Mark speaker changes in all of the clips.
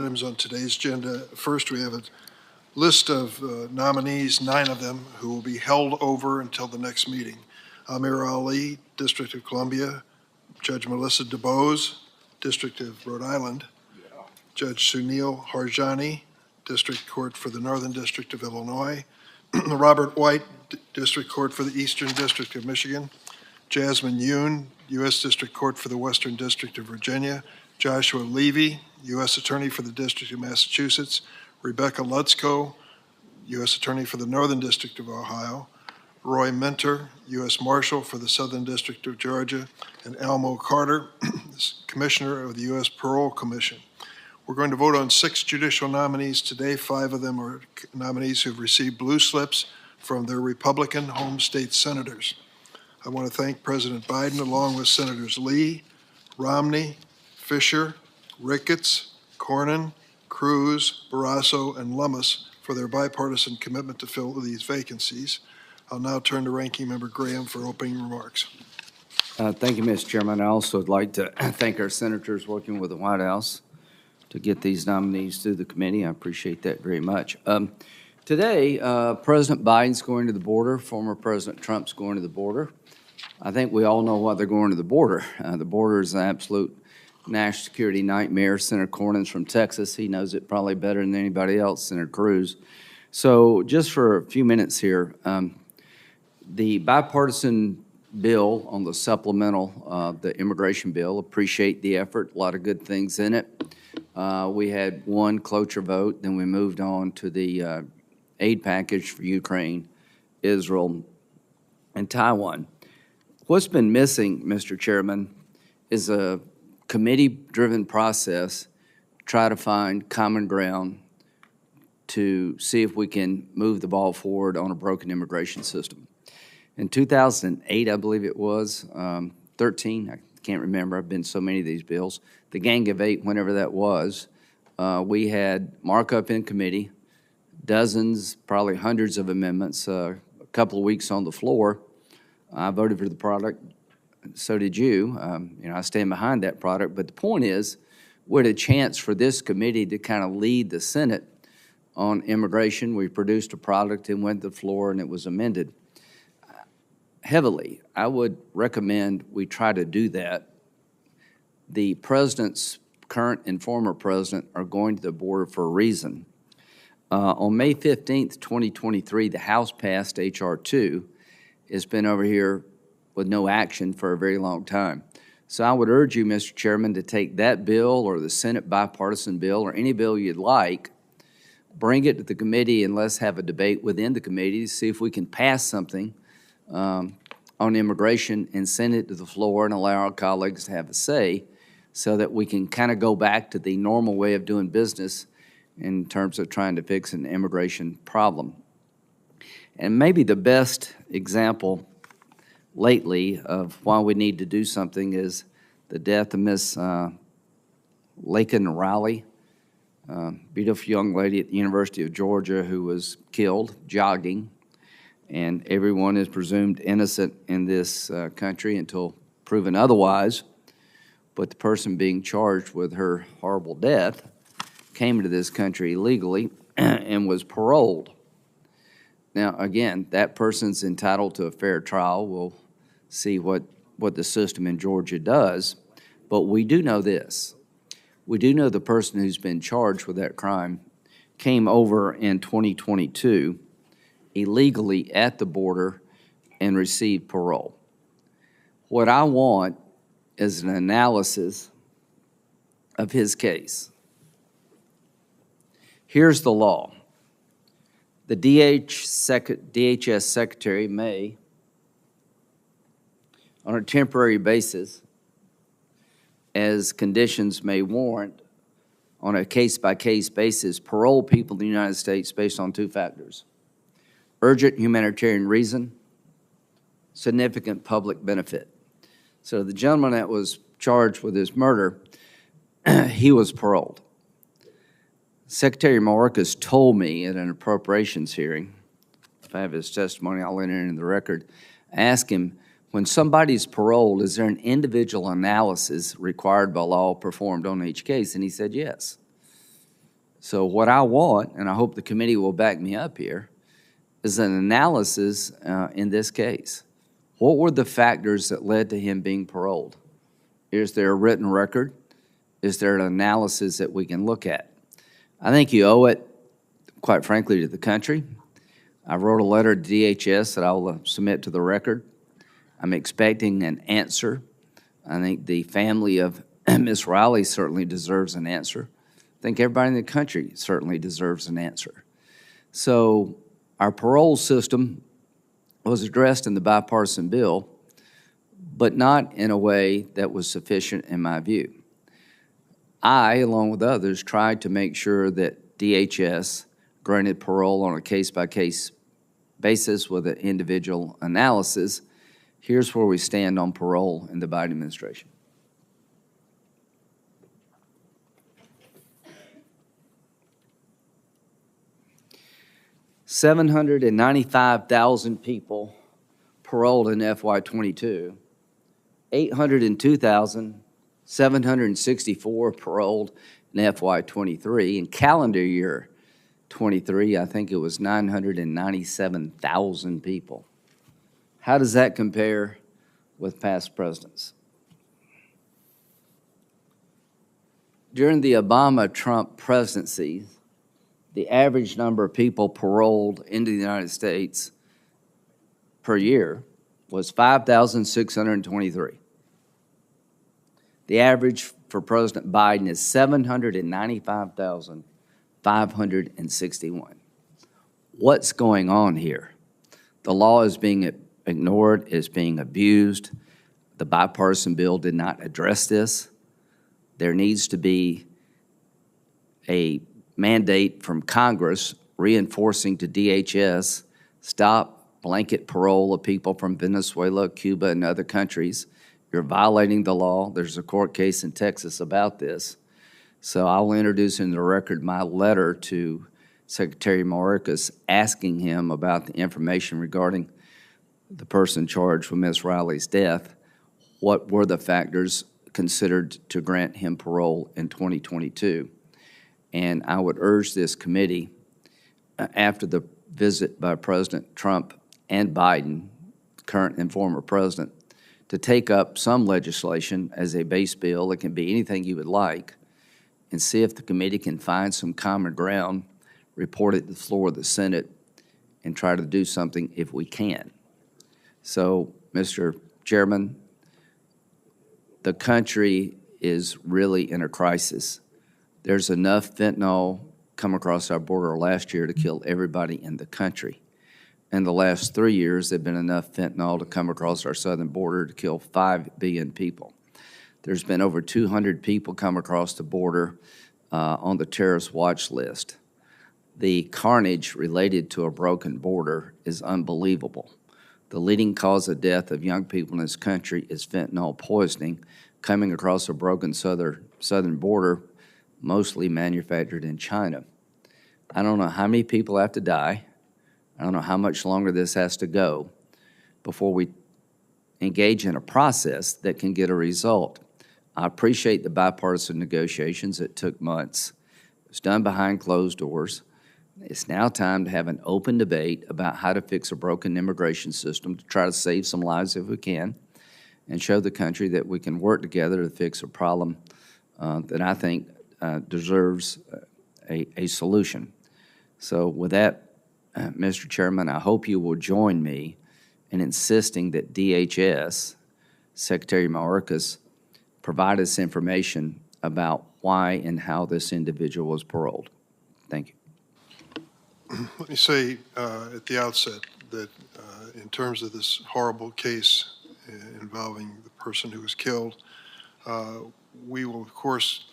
Speaker 1: Items on today's agenda. First, we have a list of nominees, 9 of them, who will be held over until the next meeting. Amir Ali, District of Columbia; Judge Melissa DuBose, District of Rhode Island; Judge Sunil Harjani, District Court for the Northern District of Illinois; Robert White, District Court for the Eastern District of Michigan; Jasmine Yoon, U.S. District Court for the Western District of Virginia; Joshua Levy, U.S. Attorney for the District of Massachusetts; Rebecca Lutzko, U.S. Attorney for the Northern District of Ohio; Roy Minter, U.S. Marshal for the Southern District of Georgia; and Almo Carter, Commissioner of the U.S. Parole Commission. We're going to vote on 6 judicial nominees today. 5 of them are nominees who have received blue slips from their Republican home state senators. I want to thank President Biden, along with Senators Lee, Romney, Fisher, Ricketts, Cornyn, Cruz, Barrasso, and Lummis for their bipartisan commitment to fill these vacancies. I'll now turn to Ranking Member Graham for opening remarks.
Speaker 2: Thank you, Mr. Chairman. I also would like to thank our senators working with the White House to get these nominees through the committee. I appreciate that very much. Today, President Biden's going to the border. Former President Trump's going to the border. I think we all know why they're going to the border. The border is an absolute national security nightmare. Senator Cornyn's from Texas. He knows it probably better than anybody else, Senator Cruz. So just for a few minutes here, the bipartisan bill on the supplemental, the immigration bill, appreciate the effort, a lot of good things in it. We had one cloture vote, then we moved on to the aid package for Ukraine, Israel, and Taiwan. What's been missing, Mr. Chairman, is a committee-driven process to try to find common ground to see if we can move the ball forward on a broken immigration system. In 2008, I believe it was, 13, I can't remember, I've been so many of these bills, the Gang of 8, whenever that was, we had markup in committee, dozens, probably hundreds of amendments, a couple of weeks on the floor. I voted for the product, so did you. I stand behind that product, but the point is, we had a chance for this committee to kind of lead the Senate on immigration. We produced a product and went to the floor and it was amended heavily. I would recommend we try to do that. The president's current and former president are going to the border for a reason. On May 15th, 2023, the House passed H.R. 2. It's been over here with no action for a very long time. So I would urge you, Mr. Chairman, to take that bill or the Senate bipartisan bill or any bill you'd like, bring it to the committee and let's have a debate within the committee to see if we can pass something on immigration and send it to the floor and allow our colleagues to have a say so that we can kind of go back to the normal way of doing business in terms of trying to fix an immigration problem. And maybe the best example lately of why we need to do something is the death of Miss Laken Riley, beautiful young lady at the University of Georgia who was killed jogging. And everyone is presumed innocent in this country until proven otherwise. But the person being charged with her horrible death came to this country illegally and was paroled. Now, again, that person's entitled to a fair trial. We'll see what the system in Georgia does. But we do know this. We do know the person who's been charged with that crime came over in 2022 illegally at the border and received parole. What I want is an analysis of his case. Here's the law. The DHS Secretary may, on a temporary basis, as conditions may warrant, on a case-by-case basis, parole people in the United States based on 2 factors: urgent humanitarian reason, significant public benefit. So the gentleman that was charged with his murder, he was paroled. Secretary Mayorkas told me at an appropriations hearing, if I have his testimony, I'll enter it into the record, ask him, when somebody's paroled, is there an individual analysis required by law performed on each case? And he said yes. So what I want, and I hope the committee will back me up here, is an analysis in this case. What were the factors that led to him being paroled? Is there a written record? Is there an analysis that we can look at? I think you owe it, quite frankly, to the country. I wrote a letter to DHS that I will submit to the record. I'm expecting an answer. I think the family of Ms. Riley certainly deserves an answer. I think everybody in the country certainly deserves an answer. So our parole system was addressed in the bipartisan bill, but not in a way that was sufficient in my view. I, along with others, tried to make sure that DHS granted parole on a case-by-case basis with an individual analysis. Here's where we stand on parole in the Biden administration. $795,000 people paroled in FY22, 802,764 paroled in FY23. In calendar year 23, I think it was 997,000 people. How does that compare with past presidents? During the Obama-Trump presidency, the average number of people paroled into the United States per year was 5,623. The average for President Biden is 795,561. What's going on here? The law is being ignored, is being abused. The bipartisan bill did not address this. There needs to be a mandate from Congress reinforcing to DHS, stop blanket parole of people from Venezuela, Cuba, and other countries. You're violating the law. There's a court case in Texas about this. So I'll introduce into the record my letter to Secretary Mayorkas asking him about the information regarding the person charged with Ms. Riley's death. What were the factors considered to grant him parole in 2022? And I would urge this committee, after the visit by President Trump and Biden, current and former president, to take up some legislation as a base bill. It can be anything you would like, and see if the committee can find some common ground, report it to the floor of the Senate, and try to do something if we can. So, Mr. Chairman, the country is really in a crisis. There's enough fentanyl come across our border last year to kill everybody in the country. In the last 3 years, there have been enough fentanyl to come across our southern border to kill 5 billion people. There's been over 200 people come across the border on the terrorist watch list. The carnage related to a broken border is unbelievable. The leading cause of death of young people in this country is fentanyl poisoning coming across a broken southern border, mostly manufactured in China. I don't know how many people have to die. I don't know how much longer this has to go before we engage in a process that can get a result. I appreciate the bipartisan negotiations. It took months. It was done behind closed doors. It's now time to have an open debate about how to fix a broken immigration system to try to save some lives if we can, and show the country that we can work together to fix a problem that I think deserves a solution. So with that, Mr. Chairman, I hope you will join me in insisting that DHS, Secretary Mayorkas, provide us information about why and how this individual was paroled. Thank you.
Speaker 1: Let me say at the outset that in terms of this horrible case involving the person who was killed, we will, of course,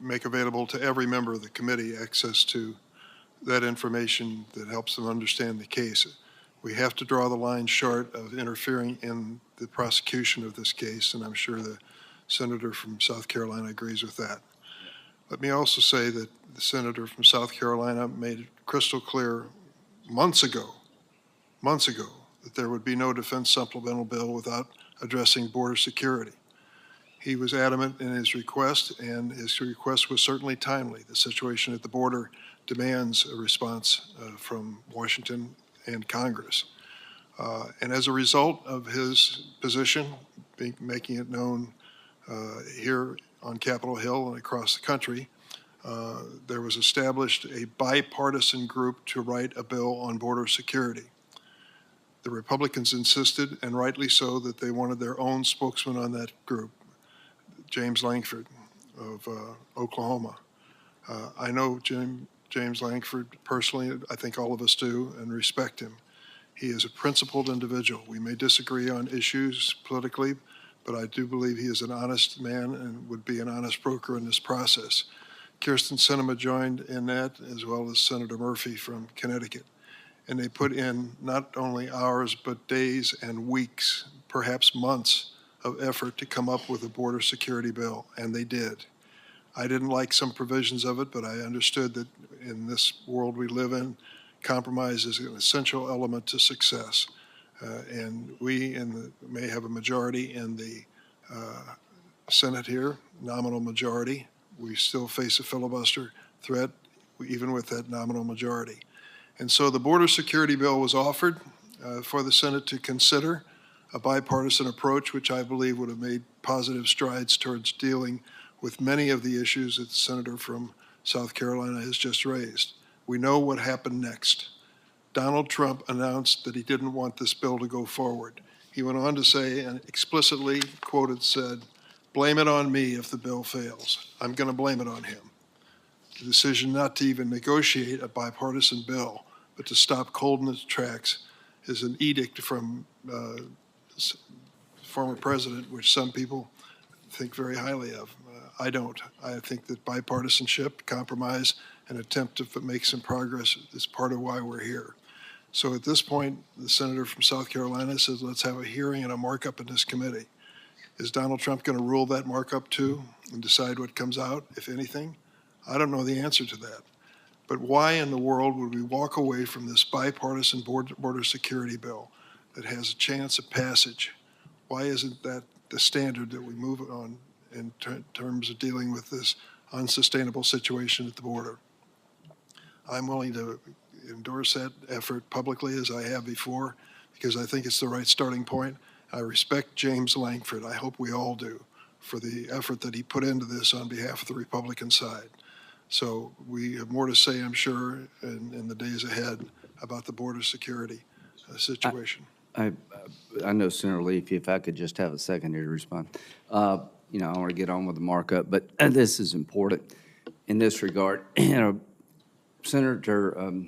Speaker 1: make available to every member of the committee access to that information that helps them understand the case. We have to draw the line short of interfering in the prosecution of this case, and I'm sure the senator from South Carolina agrees with that. Let me also say that the senator from South Carolina made it crystal clear months ago, that there would be no defense supplemental bill without addressing border security. He was adamant in his request, and his request was certainly timely. The situation at the border demands a response from Washington and Congress. And as a result of his position, making it known here on Capitol Hill and across the country, there was established a bipartisan group to write a bill on border security. The Republicans insisted, and rightly so, that they wanted their own spokesman on that group, James Lankford of Oklahoma. I know James Lankford personally. I think all of us do, and respect him. He is a principled individual. We may disagree on issues politically, but I do believe he is an honest man and would be an honest broker in this process. Kirsten Sinema joined in that, as well as Senator Murphy from Connecticut. And they put in not only hours, but days and weeks, perhaps months of effort to come up with a border security bill, and they did. I didn't like some provisions of it, but I understood that in this world we live in, compromise is an essential element to success. And we may have a majority in the Senate here, nominal majority. We still face a filibuster threat, even with that nominal majority. And so the border security bill was offered for the Senate to consider, a bipartisan approach, which I believe would have made positive strides towards dealing with many of the issues that the senator from South Carolina has just raised. We know what happened next. Donald Trump announced that he didn't want this bill to go forward. He went on to say, and explicitly quoted, said, "Blame it on me if the bill fails. I'm going to blame it on him." The decision not to even negotiate a bipartisan bill, but to stop cold in its tracks, is an edict from former president, which some people think very highly of. I don't. I think that bipartisanship, compromise, and attempt to make some progress is part of why we're here. So at this point, the senator from South Carolina says, let's have a hearing and a markup in this committee. Is Donald Trump going to rule that markup too and decide what comes out, if anything? I don't know the answer to that. But why in the world would we walk away from this bipartisan border security bill that has a chance of passage? Why isn't that the standard that we move on in terms of dealing with this unsustainable situation at the border? I'm willing to endorse that effort publicly, as I have before, because I think it's the right starting point. I respect James Lankford. I hope we all do, for the effort that he put into this on behalf of the Republican side. So we have more to say, I'm sure, in the days ahead about the border security situation.
Speaker 2: I know, Senator Leaf, if I could just have a second here to respond. I want to get on with the markup, but this is important in this regard. Senator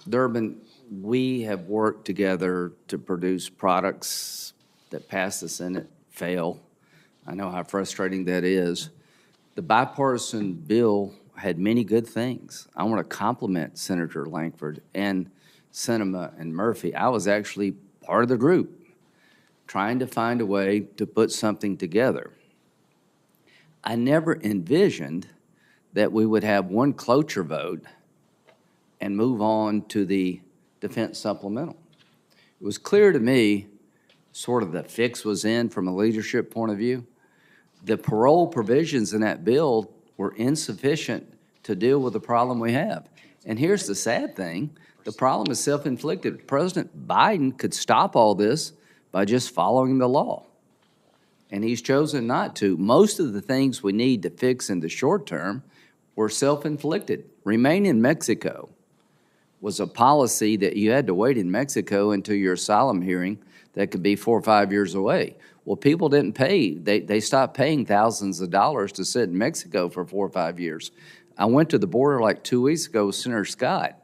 Speaker 2: Durbin, we have worked together to produce products that pass the Senate, fail. I know how frustrating that is. The bipartisan bill had many good things. I want to compliment Senator Lankford and Sinema and Murphy. I was actually part of the group trying to find a way to put something together. I never envisioned that we would have one cloture vote and move on to the defense supplemental. It was clear to me sort of the fix was in from a leadership point of view. The parole provisions in that bill were insufficient to deal with the problem we have. And here's the sad thing. The problem is self-inflicted. President Biden could stop all this by just following the law. And he's chosen not to. Most of the things we need to fix in the short term were self-inflicted. Remain in Mexico was a policy that you had to wait in Mexico until your asylum hearing that could be 4 or 5 years away. Well, people didn't pay. They stopped paying thousands of dollars to sit in Mexico for 4 or 5 years. I went to the border like 2 weeks ago with Senator Scott.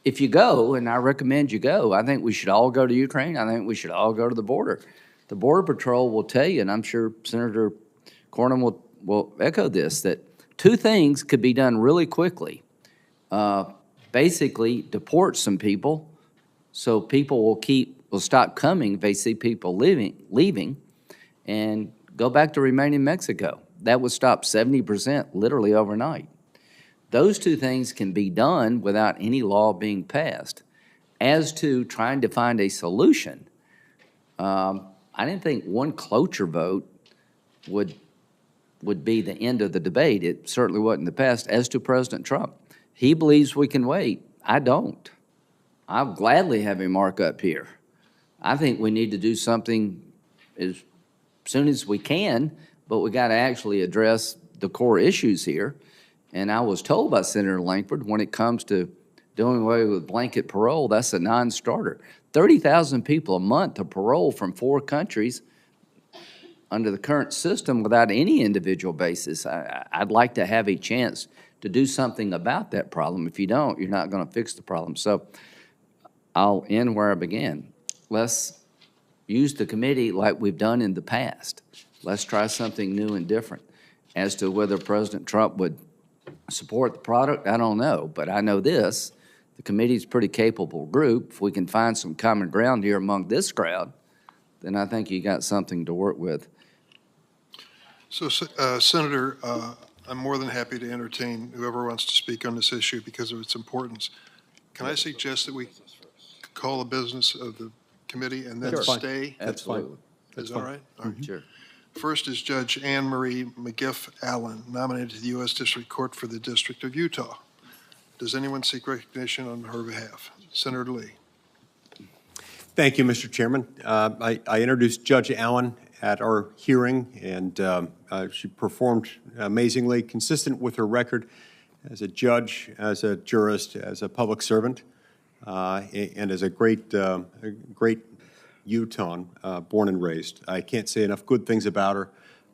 Speaker 2: If you go, and I recommend you go, I think we should all go to Ukraine. I think we should all go to the border. The Border Patrol will tell you, and I'm sure Senator Cornyn will echo this, that two things could be done really quickly. Basically, deport some people so people will stop coming if they see people leaving, and go back to remain in Mexico. That would stop 70% literally overnight. Those two things can be done without any law being passed. As to trying to find a solution, I didn't think one cloture vote would be the end of the debate. It certainly wasn't in the past. As to President Trump, he believes we can wait. I don't. I'll gladly have him mark up here. I think we need to do something as soon as we can, but we got to actually address the core issues here. And I was told by Senator Langford, when it comes to doing away with blanket parole, that's a non-starter. 30,000 people a month to parole from 4 countries under the current system without any individual basis. I'd like to have a chance to do something about that problem. If you don't, you're not going to fix the problem. So I'll end where I began. Let's use the committee like we've done in the past. Let's try something new and different. As to whether President Trump would support the product, I don't know. But I know this, the committee's a pretty capable group. If we can find some common ground here among this crowd, then I think you got something to work with.
Speaker 1: So, Senator, I'm more than happy to entertain whoever wants to speak on this issue because of its importance. Can I suggest that we call the business of the committee and then
Speaker 2: Sure.
Speaker 1: stay?
Speaker 2: Absolutely.
Speaker 1: Is that all right? All right.
Speaker 2: Sure.
Speaker 1: First is Judge Anne Marie McGiff Allen, nominated to the U.S. District Court for the District of Utah. Does anyone seek recognition on her behalf? Senator Lee.
Speaker 3: Thank you, Mr. Chairman. I introduced Judge Allen at our hearing, and she performed amazingly, consistent with her record as a judge, as a jurist, as a public servant, and as a great Utahn, born and raised. I can't say enough good things about her.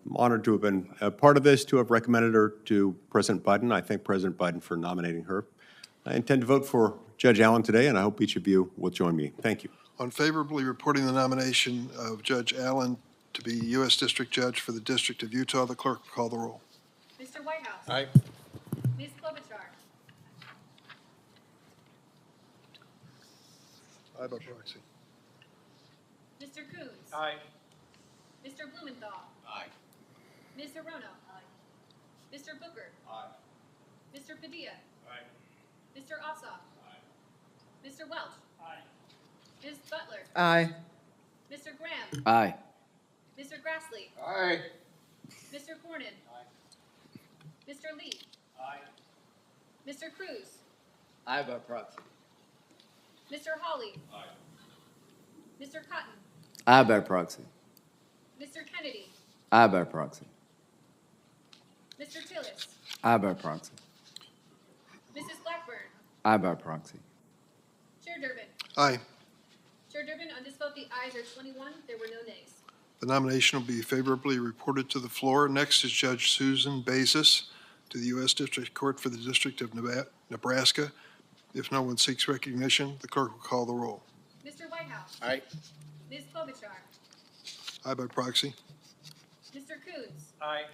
Speaker 3: I'm honored to have been a part of this, to have recommended her to President Biden. I thank President Biden for nominating her. I intend to vote for Judge Allen today, and I hope each of you will join me. Thank you.
Speaker 1: On favorably reporting the nomination of Judge Allen to be U.S. District Judge for the District of Utah, the clerk will call the roll.
Speaker 4: Mr. Whitehouse.
Speaker 5: Aye.
Speaker 4: Ms. Klobuchar.
Speaker 1: Aye by proxy.
Speaker 4: Mr. Coons.
Speaker 5: Aye.
Speaker 4: Mr. Blumenthal.
Speaker 5: Aye.
Speaker 4: Ms. Hirono. Mr. Booker.
Speaker 5: Aye.
Speaker 4: Mr. Padilla.
Speaker 5: Aye.
Speaker 4: Mr. Ossoff.
Speaker 5: Aye.
Speaker 4: Mr. Welch.
Speaker 5: Aye.
Speaker 4: Ms. Butler.
Speaker 6: Aye.
Speaker 4: Mr. Graham.
Speaker 2: Aye.
Speaker 4: Mr. Grassley.
Speaker 5: Aye.
Speaker 4: Mr. Cornyn.
Speaker 5: Aye.
Speaker 4: Mr. Lee.
Speaker 5: Aye.
Speaker 4: Mr. Cruz.
Speaker 2: Aye by proxy.
Speaker 4: Mr. Hawley.
Speaker 5: Aye.
Speaker 4: Mr. Cotton.
Speaker 2: Aye by proxy.
Speaker 4: Mr. Kennedy.
Speaker 2: Aye by proxy.
Speaker 4: Mr. Tillis.
Speaker 2: Aye by proxy.
Speaker 4: Mrs. Blackburn.
Speaker 2: Aye by proxy.
Speaker 4: Chair Durbin.
Speaker 1: Aye.
Speaker 4: Chair Durbin, on this vote, the ayes are 21. There were no nays.
Speaker 1: The nomination will be favorably reported to the floor. Next is Judge Susan Bezos to the U.S. District Court for the District of Nebraska. If no one seeks recognition, the clerk will call the roll.
Speaker 4: Mr. Whitehouse.
Speaker 5: Aye.
Speaker 4: Ms. Klobuchar.
Speaker 1: Aye by proxy.
Speaker 4: Mr. Coons.
Speaker 5: Aye.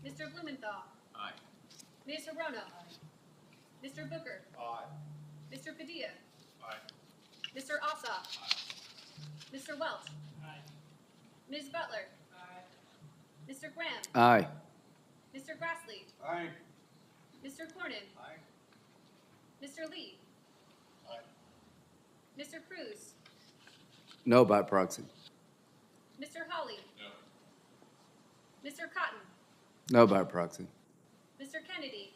Speaker 4: Mr. Blumenthal.
Speaker 5: Aye.
Speaker 4: Ms. Hirono. Mr. Booker.
Speaker 5: Aye.
Speaker 4: Mr. Padilla.
Speaker 5: Aye.
Speaker 4: Mr. Ossoff. Mr. Welch.
Speaker 5: Aye.
Speaker 4: Ms. Butler.
Speaker 5: Aye.
Speaker 4: Mr. Graham.
Speaker 2: Aye.
Speaker 4: Mr. Grassley.
Speaker 5: Aye.
Speaker 4: Mr. Cornyn.
Speaker 5: Aye.
Speaker 4: Mr. Lee.
Speaker 5: Aye.
Speaker 4: Mr. Cruz.
Speaker 2: No by proxy.
Speaker 4: Mr. Hawley.
Speaker 5: No.
Speaker 4: Mr. Cotton.
Speaker 2: No by proxy.
Speaker 4: Mr. Kennedy.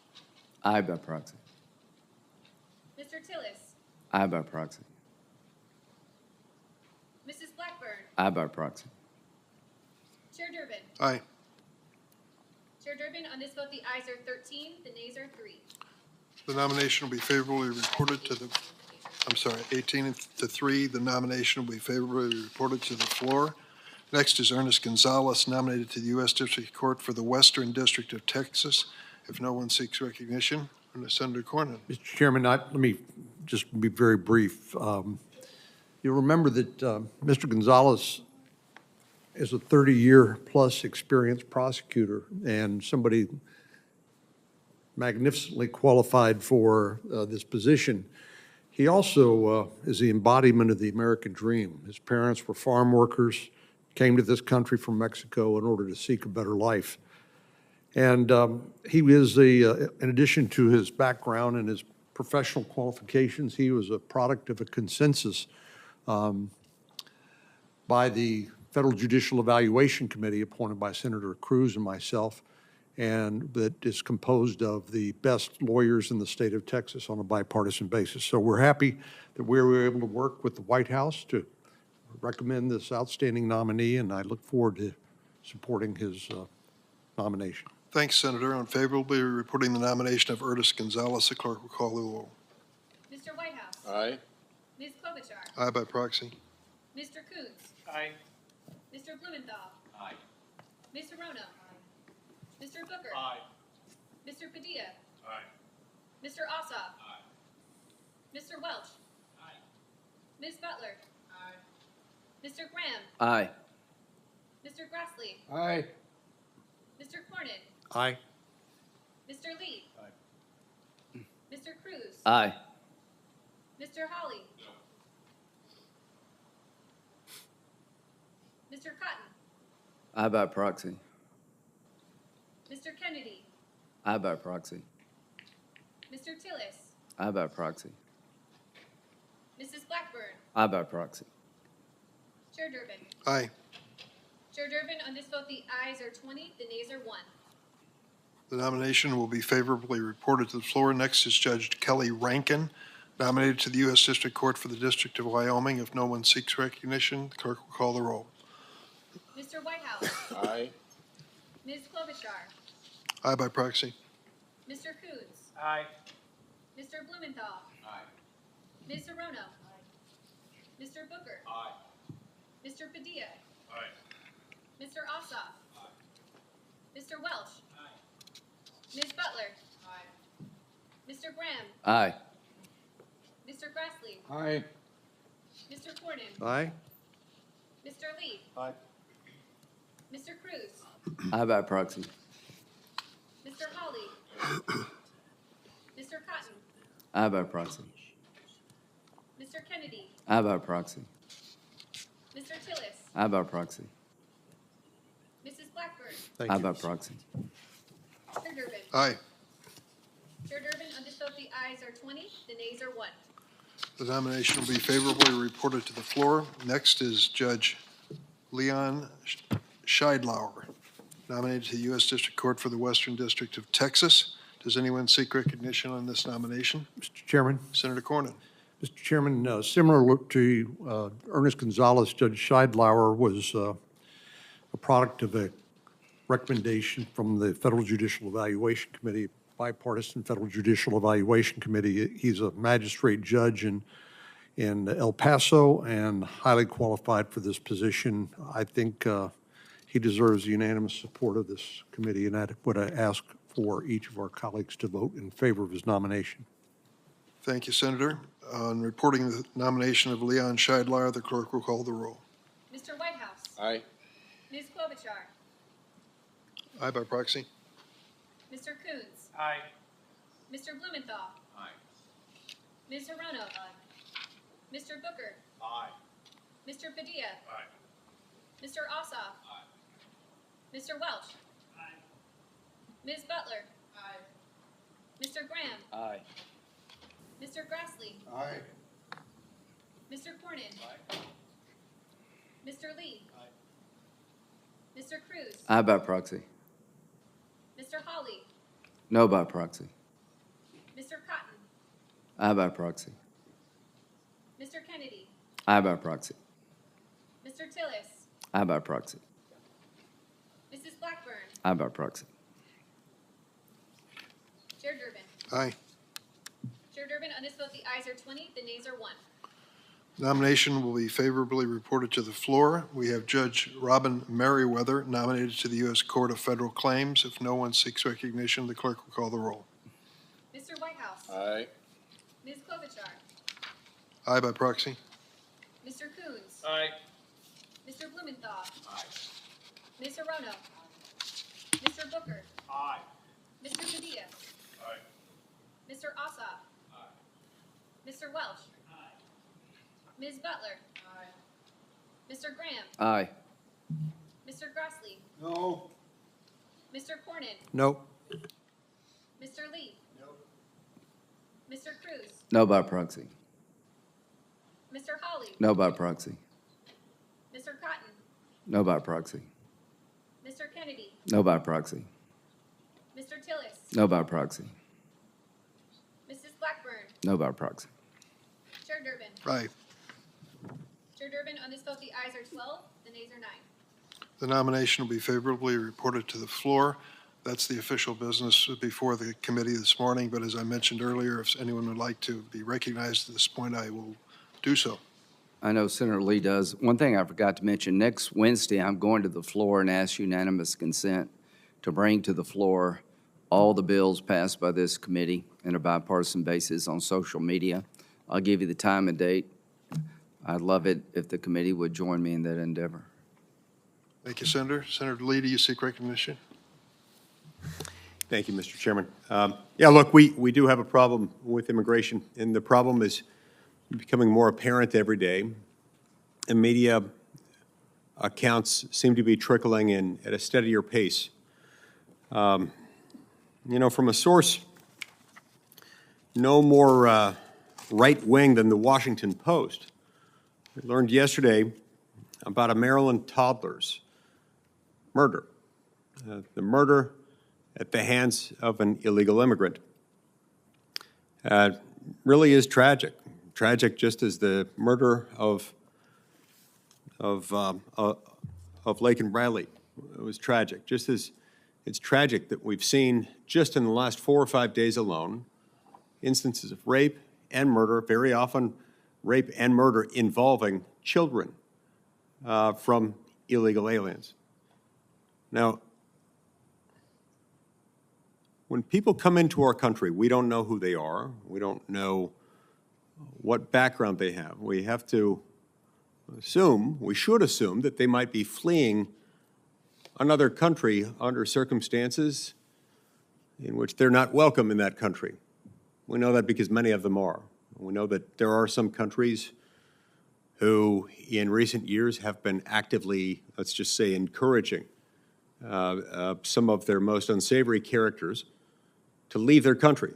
Speaker 2: Aye by proxy.
Speaker 4: Mr. Tillis.
Speaker 2: Aye by proxy.
Speaker 4: Mrs. Blackburn.
Speaker 2: Aye by proxy.
Speaker 4: Chair Durbin.
Speaker 1: Aye.
Speaker 4: Chair Durbin, on this vote, the ayes are 13. The nays are 3.
Speaker 1: The nomination will be favorably reported to the, 18 to 3. The nomination will be favorably reported to the floor. Next is Ernest Gonzalez, nominated to the U.S. District Court for the Western District of Texas. If no one seeks recognition, Senator Cornyn.
Speaker 7: Mr. Chairman, let me just be very brief. You'll remember that Mr. Gonzalez is a 30-year-plus experienced prosecutor and somebody magnificently qualified for this position. He also is the embodiment of the American dream. His parents were farm workers, came to this country from Mexico in order to seek a better life. And he is, in addition to his background and his professional qualifications, he was a product of a consensus by the Federal Judicial Evaluation Committee appointed by Senator Cruz and myself, and that is composed of the best lawyers in the state of Texas on a bipartisan basis. So we're happy that we were able to work with the White House to recommend this outstanding nominee, and I look forward to supporting his nomination.
Speaker 1: Thanks, Senator. Unfavorably reporting the nomination of Ernest Gonzalez. The clerk will call the roll.
Speaker 4: Mr. Whitehouse.
Speaker 5: Aye.
Speaker 4: Ms. Klobuchar.
Speaker 1: Aye by proxy.
Speaker 4: Mr. Coons.
Speaker 5: Aye.
Speaker 4: Mr. Blumenthal.
Speaker 5: Aye.
Speaker 4: Ms. Arono. Mr. Booker.
Speaker 5: Aye.
Speaker 4: Mr. Padilla.
Speaker 5: Aye.
Speaker 4: Mr. Ossoff.
Speaker 5: Aye.
Speaker 4: Mr. Welch.
Speaker 5: Aye.
Speaker 4: Ms. Butler.
Speaker 5: Aye.
Speaker 4: Mr. Graham.
Speaker 2: Aye.
Speaker 4: Mr. Grassley.
Speaker 5: Aye.
Speaker 4: Mr. Cornyn.
Speaker 7: Aye.
Speaker 4: Mr. Lee.
Speaker 5: Aye.
Speaker 4: Mr. Cruz.
Speaker 2: Aye.
Speaker 4: Mr. Hawley. Mr. Cotton.
Speaker 2: Aye by proxy.
Speaker 4: Mr. Kennedy.
Speaker 2: Aye by proxy.
Speaker 4: Mr. Tillis.
Speaker 2: Aye by proxy.
Speaker 4: Mrs. Blackburn.
Speaker 2: Aye by proxy.
Speaker 4: Chair Durbin.
Speaker 1: Aye.
Speaker 4: Chair Durbin, on this vote, the ayes are 20, the nays are 1.
Speaker 1: The nomination will be favorably reported to the floor. Next is Judge Kelly Rankin, nominated to the U.S. District Court for the District of Wyoming. If no one seeks recognition, the clerk will call the roll.
Speaker 4: Mr. Whitehouse.
Speaker 5: Aye.
Speaker 4: Ms. Klobuchar.
Speaker 1: Aye by proxy.
Speaker 4: Mr. Coons.
Speaker 5: Aye.
Speaker 4: Mr. Blumenthal.
Speaker 5: Aye.
Speaker 4: Ms. Arono. Mr. Booker.
Speaker 5: Aye.
Speaker 4: Mr. Padilla.
Speaker 5: Aye.
Speaker 4: Mr. Ossoff.
Speaker 5: Aye.
Speaker 4: Mr. Welch.
Speaker 5: Aye.
Speaker 4: Ms. Butler.
Speaker 5: Aye.
Speaker 4: Mr. Graham.
Speaker 2: Aye.
Speaker 4: Mr. Grassley.
Speaker 5: Aye.
Speaker 4: Mr. Cornyn.
Speaker 7: Aye.
Speaker 4: Mr. Lee.
Speaker 5: Aye.
Speaker 4: Mr. Cruz.
Speaker 2: Aye by proxy.
Speaker 4: Mr. Hawley. Mr. Cotton.
Speaker 2: Aye by proxy.
Speaker 4: Mr. Kennedy.
Speaker 2: Aye by proxy.
Speaker 4: Mr. Tillis.
Speaker 2: Aye by proxy.
Speaker 4: Mrs. Blackburn.
Speaker 7: Thank
Speaker 2: Aye
Speaker 7: you.
Speaker 2: by proxy.
Speaker 4: Chair Durbin.
Speaker 1: Aye.
Speaker 4: Chair Durbin, on this vote, the ayes are 20, the nays are 1.
Speaker 1: The nomination will be favorably reported to the floor. Next is Judge Leon Scheidlauer, nominated to the U.S. District Court for the Western District of Texas. Does anyone seek recognition on this nomination?
Speaker 7: Mr. Chairman.
Speaker 1: Senator Cornyn.
Speaker 7: Mr. Chairman, similar to Ernest Gonzalez, Judge Scheidlauer was a product of a recommendation from the Federal Judicial Evaluation Committee, bipartisan Federal Judicial Evaluation Committee. He's a magistrate judge in El Paso and highly qualified for this position. I think he deserves unanimous support of this committee, and I would ask for each of our colleagues to vote in favor of his nomination.
Speaker 1: Thank you, Senator. On reporting the nomination of Leon Scheidlauer, the clerk will call the roll.
Speaker 4: Mr. Whitehouse.
Speaker 5: Aye.
Speaker 4: Ms. Klobuchar.
Speaker 1: Aye by proxy.
Speaker 4: Mr. Coons.
Speaker 5: Aye.
Speaker 4: Mr. Blumenthal.
Speaker 5: Aye.
Speaker 4: Ms. Arono. Mr. Booker.
Speaker 5: Aye.
Speaker 4: Mr. Padilla.
Speaker 5: Aye.
Speaker 4: Mr. Ossoff.
Speaker 5: Aye.
Speaker 4: Mr. Welch.
Speaker 5: Aye.
Speaker 4: Ms. Butler.
Speaker 5: Aye.
Speaker 4: Mr. Graham.
Speaker 2: Aye.
Speaker 4: Mr. Grassley.
Speaker 5: Aye.
Speaker 4: Mr. Cornyn.
Speaker 5: Aye.
Speaker 4: Mr. Lee.
Speaker 5: Aye.
Speaker 4: Mr. Cruz.
Speaker 2: Aye by proxy.
Speaker 4: Mr. Hawley.
Speaker 2: No by proxy.
Speaker 4: Mr. Cotton.
Speaker 2: Aye by proxy.
Speaker 4: Mr. Kennedy.
Speaker 2: Aye by proxy.
Speaker 4: Mr. Tillis.
Speaker 2: Aye by proxy.
Speaker 4: Mrs. Blackburn.
Speaker 2: Aye by proxy.
Speaker 4: Chair Durbin.
Speaker 1: Aye.
Speaker 4: Chair Durbin, on this vote, the ayes are 20, the nays are 1.
Speaker 1: Nomination will be favorably reported to the floor. We have Judge Robin Merriweather nominated to the U.S. Court of Federal Claims. If no one seeks recognition, the clerk will call the roll.
Speaker 4: Mr. Whitehouse.
Speaker 5: Aye.
Speaker 4: Ms. Klobuchar.
Speaker 1: Aye by proxy.
Speaker 4: Mr. Coons.
Speaker 5: Aye.
Speaker 4: Mr. Blumenthal.
Speaker 5: Aye.
Speaker 4: Ms. Arono. Mr. Booker.
Speaker 5: Aye.
Speaker 4: Mr. Padilla.
Speaker 5: Aye.
Speaker 4: Mr. Ossoff.
Speaker 5: Aye.
Speaker 4: Mr. Welch.
Speaker 5: Aye.
Speaker 4: Ms. Butler.
Speaker 5: Aye.
Speaker 4: Mr. Graham.
Speaker 2: Aye.
Speaker 4: Mr. Grassley.
Speaker 5: No.
Speaker 4: Mr. Cornyn.
Speaker 7: No.
Speaker 4: Mr. Lee.
Speaker 5: No.
Speaker 4: Mr. Cruz.
Speaker 2: No by proxy.
Speaker 4: Mr. Hawley.
Speaker 2: No by proxy.
Speaker 4: Mr. Cotton.
Speaker 2: No by proxy.
Speaker 4: Mr. Kennedy,
Speaker 2: No by proxy.
Speaker 4: Mr. Tillis,
Speaker 2: No by proxy.
Speaker 4: Mrs. Blackburn,
Speaker 2: No by proxy.
Speaker 4: Chair Durbin.
Speaker 1: Aye.
Speaker 4: Chair Durbin, on this vote, the ayes are 12, the nays are 9.
Speaker 1: The nomination will be favorably reported to the floor. That's the official business before the committee this morning, but as I mentioned earlier, if anyone would like to be recognized at this point, I will do so.
Speaker 2: I know Senator Lee does. One thing I forgot to mention, next Wednesday, I'm going to the floor and ask unanimous consent to bring to the floor all the bills passed by this committee on a bipartisan basis on social media. I'll give you the time and date. I'd love it if the committee would join me in that endeavor.
Speaker 1: Thank you, Senator. Senator Lee, do you seek recognition?
Speaker 3: Thank you, Mr. Chairman. Yeah, look, we do have a problem with immigration, and the problem is becoming more apparent every day. And media accounts seem to be trickling in at a steadier pace. You know, from a source no more right-wing than the Washington Post, we learned yesterday about a Maryland toddler's murder. The murder at the hands of an illegal immigrant. Really is tragic. Tragic just as the murder of Laken Bradley. It was tragic. Just as it's tragic that we've seen just in the last 4 or 5 days alone instances of rape and murder, very often rape and murder involving children from illegal aliens. Now, when people come into our country, we don't know who they are. We don't know what background they have. We have to assume, we should assume, that they might be fleeing another country under circumstances in which they're not welcome in that country. We know that because many of them are. We know that there are some countries who, in recent years, have been actively, let's just say, encouraging some of their most unsavory characters to leave their country,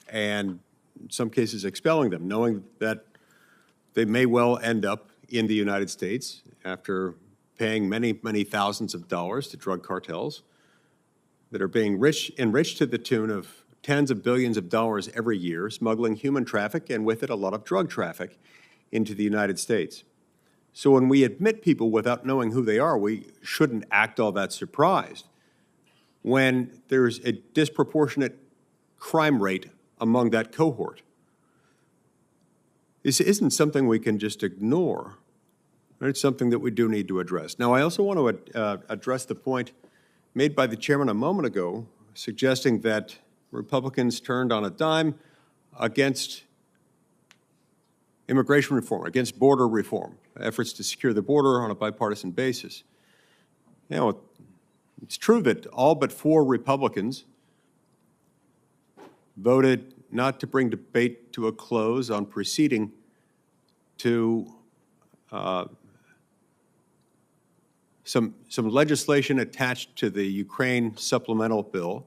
Speaker 3: and in some cases expelling them, knowing that they may well end up in the United States after paying many, many thousands of dollars to drug cartels that are being enriched to the tune of tens of billions of dollars every year, smuggling human traffic and with it a lot of drug traffic into the United States. So when we admit people without knowing who they are, we shouldn't act all that surprised when there's a disproportionate crime rate among that cohort. This isn't something we can just ignore. It's something that we do need to address. Now, I also want to address the point made by the chairman a moment ago, suggesting that Republicans turned on a dime against immigration reform, against border reform, efforts to secure the border on a bipartisan basis. You know, it's true that all but 4 Republicans voted not to bring debate to a close on proceeding to some legislation attached to the Ukraine supplemental bill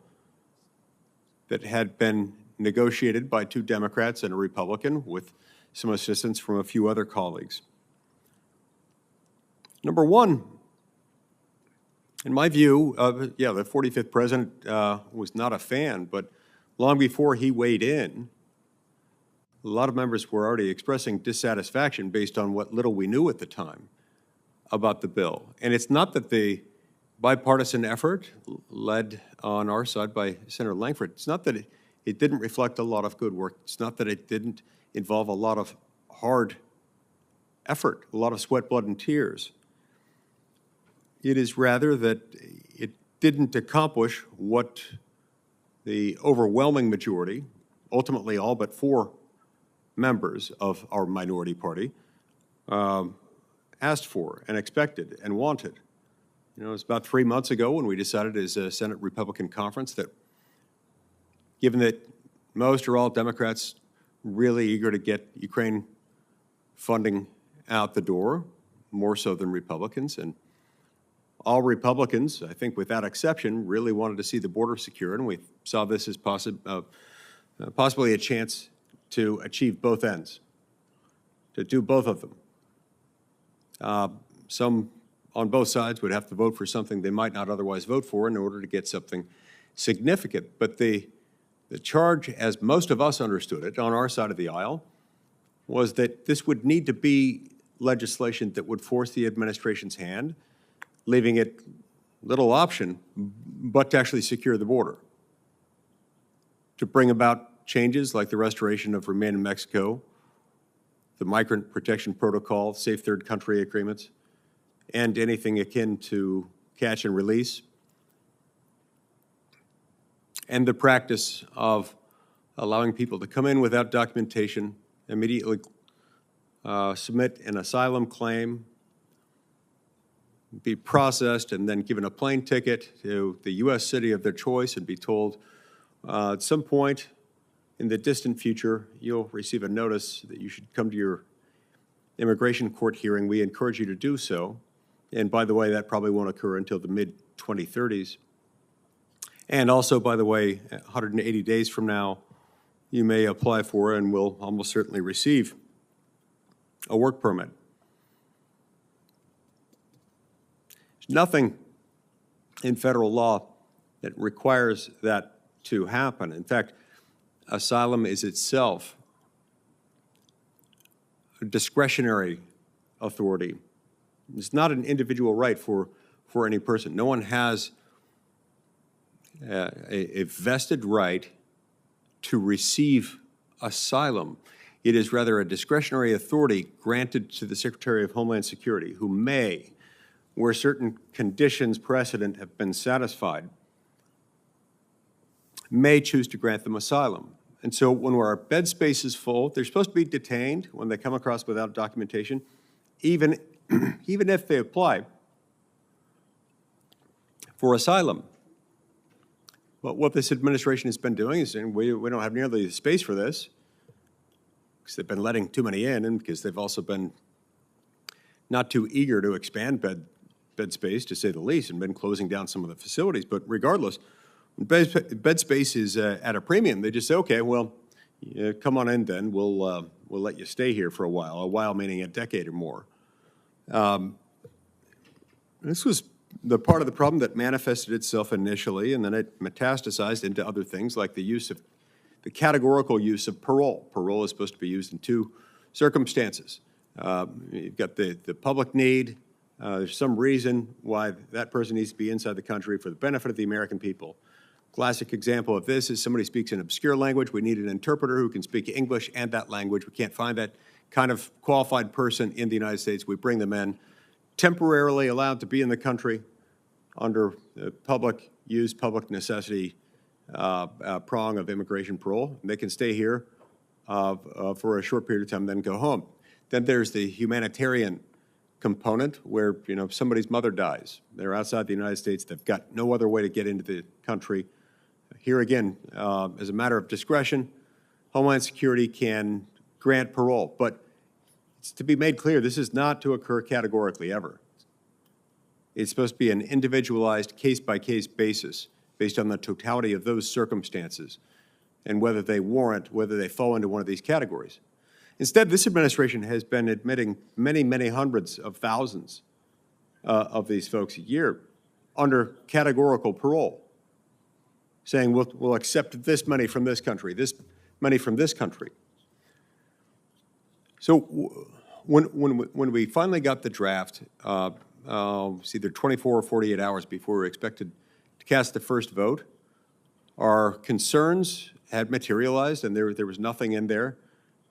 Speaker 3: that had been negotiated by 2 Democrats and a Republican with some assistance from a few other colleagues. Number one, in my view, the 45th president was not a fan, but long before he weighed in, a lot of members were already expressing dissatisfaction based on what little we knew at the time about the bill. And it's not that the bipartisan effort led on our side by Senator Langford, it's not that it didn't reflect a lot of good work. It's not that it didn't involve a lot of hard effort, a lot of sweat, blood, and tears. It is rather that it didn't accomplish what the overwhelming majority, ultimately all but 4 members of our minority party, asked for and expected and wanted. You know, it was about 3 months ago when we decided as a Senate Republican conference that given that most or all Democrats really eager to get Ukraine funding out the door, more so than Republicans, and all Republicans, I think without exception, really wanted to see the border secured, and we saw this as possibly a chance to achieve both ends, to do both of them. some on both sides would have to vote for something they might not otherwise vote for in order to get something significant. But the charge, as most of us understood it on our side of the aisle, was that this would need to be legislation that would force the administration's hand, leaving it little option but to actually secure the border, to bring about changes like the restoration of Remain in Mexico, the Migrant Protection Protocol, Safe Third Country Agreements, and anything akin to catch and release, and the practice of allowing people to come in without documentation, immediately submit an asylum claim, be processed, and then given a plane ticket to the U.S. city of their choice and be told at some point in the distant future you'll receive a notice that you should come to your immigration court hearing. We encourage you to do so. And by the way, that probably won't occur until the mid-2030s. And also, by the way, 180 days from now, you may apply for and will almost certainly receive a work permit. There's nothing in federal law that requires that to happen. In fact, asylum is itself a discretionary authority. It's not an individual right for any person. No one has a vested right to receive asylum. It is rather a discretionary authority granted to the Secretary of Homeland Security, who may, where certain conditions precedent have been satisfied, may choose to grant them asylum. And so when our bed space is full, they're supposed to be detained when they come across without documentation, even if they apply for asylum. But what this administration has been doing is saying we don't have nearly the space for this because they've been letting too many in and because they've also been not too eager to expand bed space, to say the least, and been closing down some of the facilities. But regardless, when bed space is at a premium, they just say, okay, well, come on in then. We'll let you stay here for a while meaning a decade or more. This was the part of the problem that manifested itself initially, and then it metastasized into other things like the categorical use of parole. Parole is supposed to be used in two circumstances. You've got the public need. There's some reason why that person needs to be inside the country for the benefit of the American people. Classic example of this is somebody speaks an obscure language. We need an interpreter who can speak English and that language. We can't find that kind of qualified person in the United States. We bring them in, temporarily allowed to be in the country under the public use, public necessity prong of immigration parole. And they can stay here for a short period of time, then go home. Then there's the humanitarian component where, somebody's mother dies. They're outside the United States. They've got no other way to get into the country. Here again, as a matter of discretion, Homeland Security can grant parole. But it's to be made clear, this is not to occur categorically ever. It's supposed to be an individualized, case-by-case basis based on the totality of those circumstances and whether they fall into one of these categories. Instead, this administration has been admitting many, many hundreds of thousands of these folks a year under categorical parole, saying we'll accept this money from this country, this money from this country. So when we finally got the draft, it was either 24 or 48 hours before we were expected to cast the first vote, our concerns had materialized, and there was nothing in there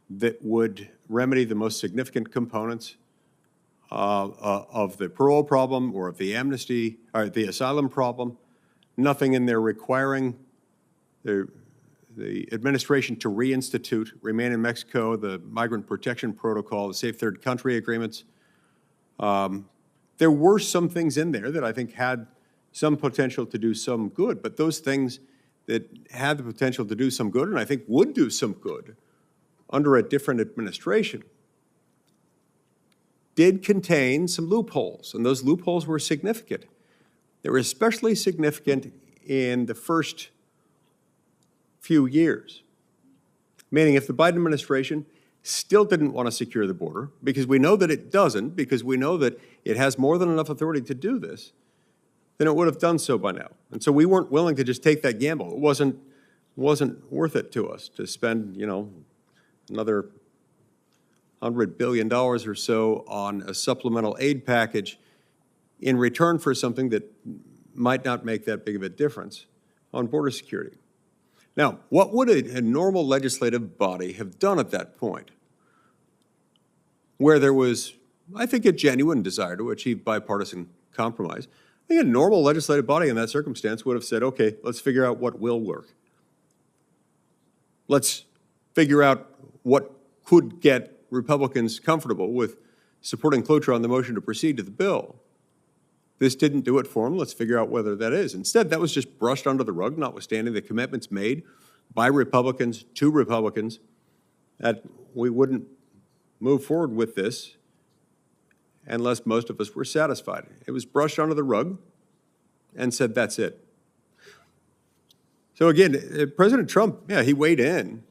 Speaker 3: that would remedy the most significant components of the parole problem or of the amnesty, or the asylum problem. Nothing in there requiring the administration to reinstitute Remain in Mexico, the Migrant Protection Protocol, the Safe Third Country Agreements. There were some things in there that I think had some potential to do some good, but those things that had the potential to do some good, and I think would do some good under a different administration, did contain some loopholes, and those loopholes were significant. They were especially significant in the first few years, meaning if the Biden administration still didn't want to secure the border, because we know that it doesn't, because we know that it has more than enough authority to do this, then it would have done so by now. And so we weren't willing to just take that gamble. It wasn't worth it to us to spend, another $100 billion or so on a supplemental aid package in return for something that might not make that big of a difference on border security. Now, what would a normal legislative body have done at that point, where there was, I think, a genuine desire to achieve bipartisan compromise? I think a normal legislative body in that circumstance would have said, okay, let's figure out what will work. Let's figure out what could get Republicans comfortable with supporting cloture on the motion to proceed to the bill. This didn't do it for them. Let's figure out whether that is. Instead, that was just brushed under the rug, notwithstanding the commitments made by Republicans to Republicans that we wouldn't move forward with this unless most of us were satisfied. It was brushed under the rug and said, that's it. So again, President Trump, yeah, he weighed in,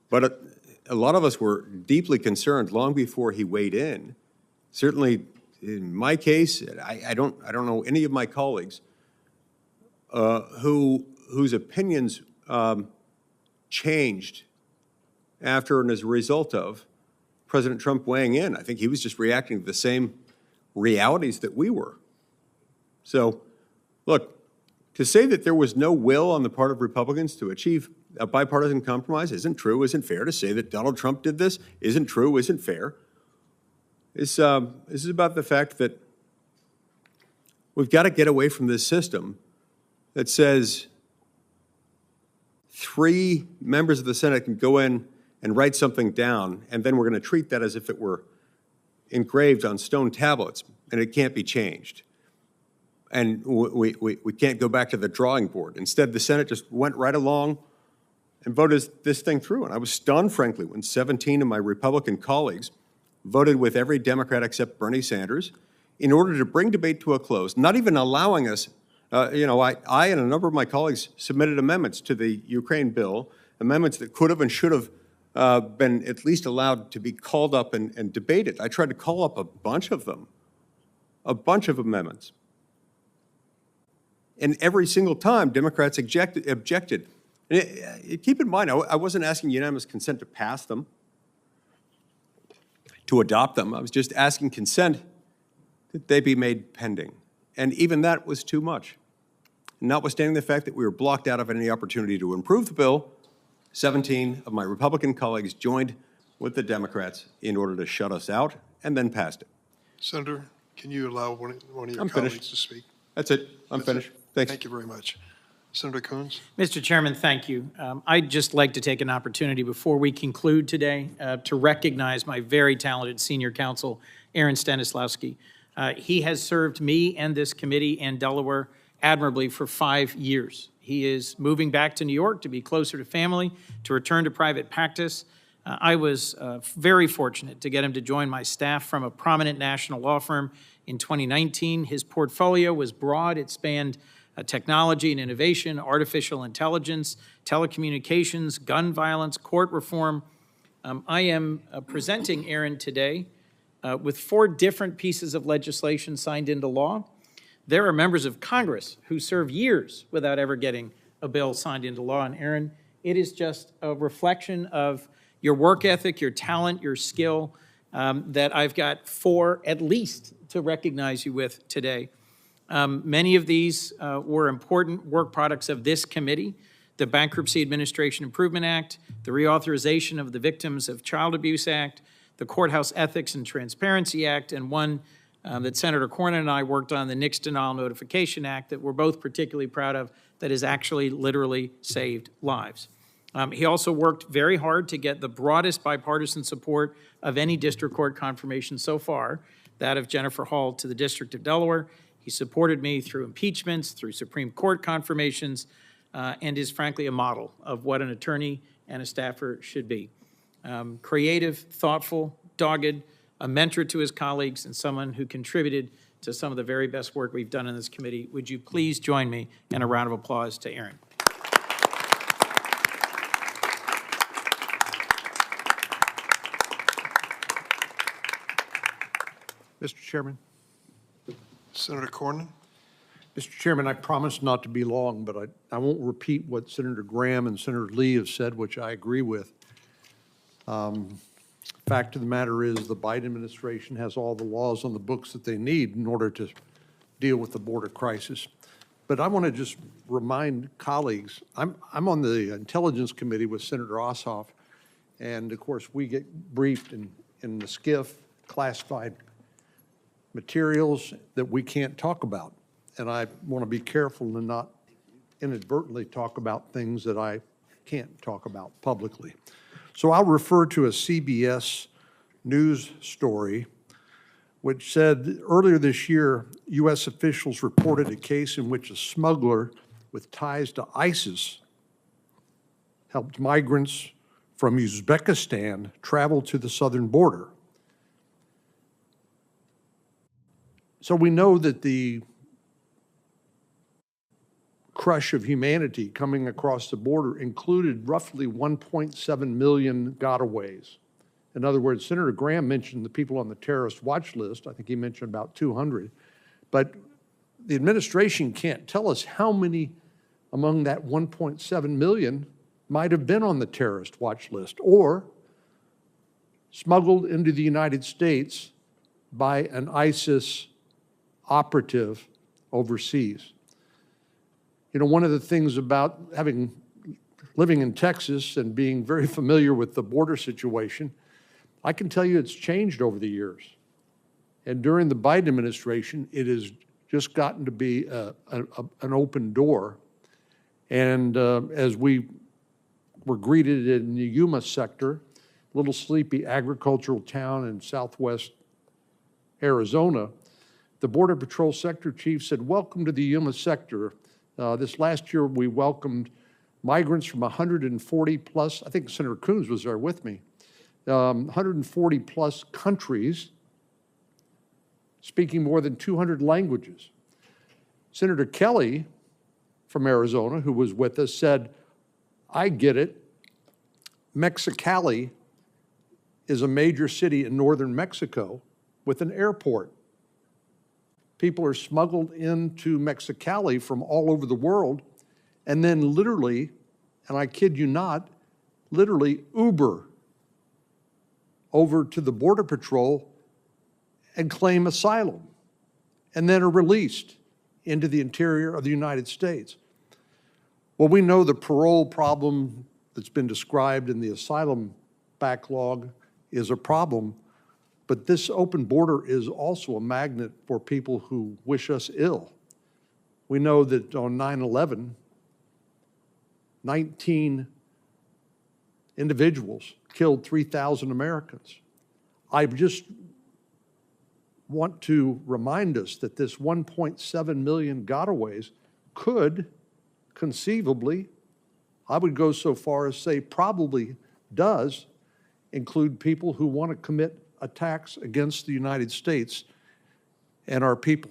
Speaker 3: but a lot of us were deeply concerned long before he weighed in. Certainly, in my case, I don't know any of my colleagues whose opinions changed after and as a result of President Trump weighing in. I think he was just reacting to the same realities that we were. So, look, to say that there was no will on the part of Republicans to achieve a bipartisan compromise isn't true, isn't fair. To say that Donald Trump did this isn't true, isn't fair. This is about the fact that we've got to get away from this system that says 3 members of the Senate can go in and write something down, and then we're going to treat that as if it were engraved on stone tablets, and it can't be changed. And we can't go back to the drawing board. Instead, the Senate just went right along and voted this thing through. And I was stunned, frankly, when 17 of my Republican colleagues voted with every Democrat except Bernie Sanders in order to bring debate to a close, not even allowing us, I and a number of my colleagues submitted amendments to the Ukraine bill, amendments that could have and should have been at least allowed to be called up and debated. I tried to call up a bunch of them, a bunch of amendments. And every single time, Democrats objected. And keep in mind, I wasn't asking unanimous consent to pass them, to adopt them. I was just asking consent that they be made pending. And even that was too much. Notwithstanding the fact that we were blocked out of any opportunity to improve the bill, 17 of my Republican colleagues joined with the Democrats in order to shut us out and then passed it.
Speaker 1: Senator, can you allow one of your
Speaker 3: I'm
Speaker 1: colleagues
Speaker 3: finished.
Speaker 1: to speak?
Speaker 3: That's it. I'm finished. Thanks.
Speaker 1: Thank you very much. Senator Coons?
Speaker 6: Mr. Chairman, thank you. I'd just like to take an opportunity before we conclude today to recognize my very talented senior counsel, Aaron Stanislawski. He has served me and this committee and Delaware admirably for 5 years. He is moving back to New York to be closer to family, to return to private practice. I was very fortunate to get him to join my staff from a prominent national law firm in 2019. His portfolio was broad. It spanned technology and innovation, artificial intelligence, telecommunications, gun violence, court reform. I am presenting Aaron today with 4 different pieces of legislation signed into law. There are members of Congress who serve years without ever getting a bill signed into law. And Aaron, it is just a reflection of your work ethic, your talent, your skill that I've got 4 at least to recognize you with today. Many of these were important work products of this committee: the Bankruptcy Administration Improvement Act, the reauthorization of the Victims of Child Abuse Act, the Courthouse Ethics and Transparency Act, and one that Senator Cornyn and I worked on, the Nix Denial Notification Act, that we're both particularly proud of, that has actually literally saved lives. He also worked very hard to get the broadest bipartisan support of any district court confirmation so far, that of Jennifer Hall to the District of Delaware. He supported me through impeachments, through Supreme Court confirmations, and is frankly a model of what an attorney and a staffer should be. Creative, thoughtful, dogged, a mentor to his colleagues, and someone who contributed to some of the very best work we've done in this committee. Would you please join me in a round of applause to Aaron?
Speaker 7: Mr. Chairman.
Speaker 1: Senator Cornyn?
Speaker 7: Mr. Chairman, I promise not to be long, but I won't repeat what Senator Graham and Senator Lee have said, which I agree with. Fact of the matter is, the Biden administration has all the laws on the books that they need in order to deal with the border crisis. But I want to just remind colleagues, I'm on the Intelligence Committee with Senator Ossoff, and of course, we get briefed in the SCIF, classified materials that we can't talk about. And I want to be careful to not inadvertently talk about things that I can't talk about publicly. So I'll refer to a CBS News story which said earlier this year, U.S. officials reported a case in which a smuggler with ties to ISIS helped migrants from Uzbekistan travel to the southern border. So we know that the crush of humanity coming across the border included roughly 1.7 million gotaways. In other words, Senator Graham mentioned the people on the terrorist watch list. I think he mentioned about 200. But the administration can't tell us how many among that 1.7 million might have been on the terrorist watch list or smuggled into the United States by an ISIS operative overseas. You know, one of the things about living in Texas and being very familiar with the border situation, I can tell you it's changed over the years. And during the Biden administration, it has just gotten to be an open door. And as we were greeted in the Yuma sector, little sleepy agricultural town in southwest Arizona, the Border Patrol sector chief said, "Welcome to the Yuma sector. This last year, we welcomed migrants from 140 plus, I think Senator Coons was there with me, 140 plus countries speaking more than 200 languages." Senator Kelly from Arizona, who was with us, said, "I get it. Mexicali is a major city in northern Mexico with an airport. People are smuggled into Mexicali from all over the world and then literally, and I kid you not, literally Uber over to the Border Patrol and claim asylum and then are released into the interior of the United States." Well, we know the parole problem that's been described in the asylum backlog is a problem, but this open border is also a magnet for people who wish us ill. We know that on 9/11, 19 individuals killed 3,000 Americans. I just want to remind us that this 1.7 million gotaways could conceivably, I would go so far as say probably does, include people who want to commit attacks against the United States and our people.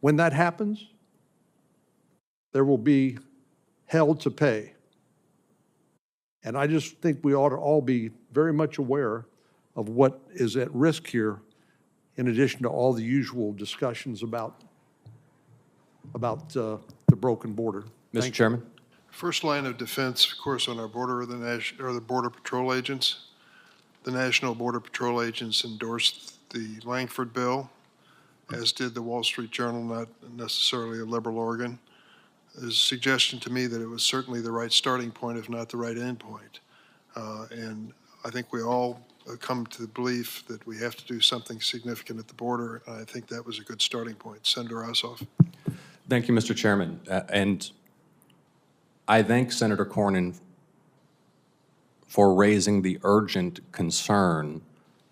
Speaker 7: When that happens, there will be hell to pay. And I just think we ought to all be very much aware of what is at risk here, in addition to all the usual discussions about the broken border.
Speaker 3: Mr. Chairman?
Speaker 1: First line of defense, of course, on our border are the Border Patrol agents. The National Border Patrol agents endorsed the Langford bill, as did the Wall Street Journal, not necessarily a liberal organ. There's a suggestion to me that it was certainly the right starting point, if not the right end point. And I think we all come to the belief that we have to do something significant at the border. And I think that was a good starting point. Senator Ossoff.
Speaker 8: Thank you, Mr. Chairman. And I thank Senator Cornyn for raising the urgent concern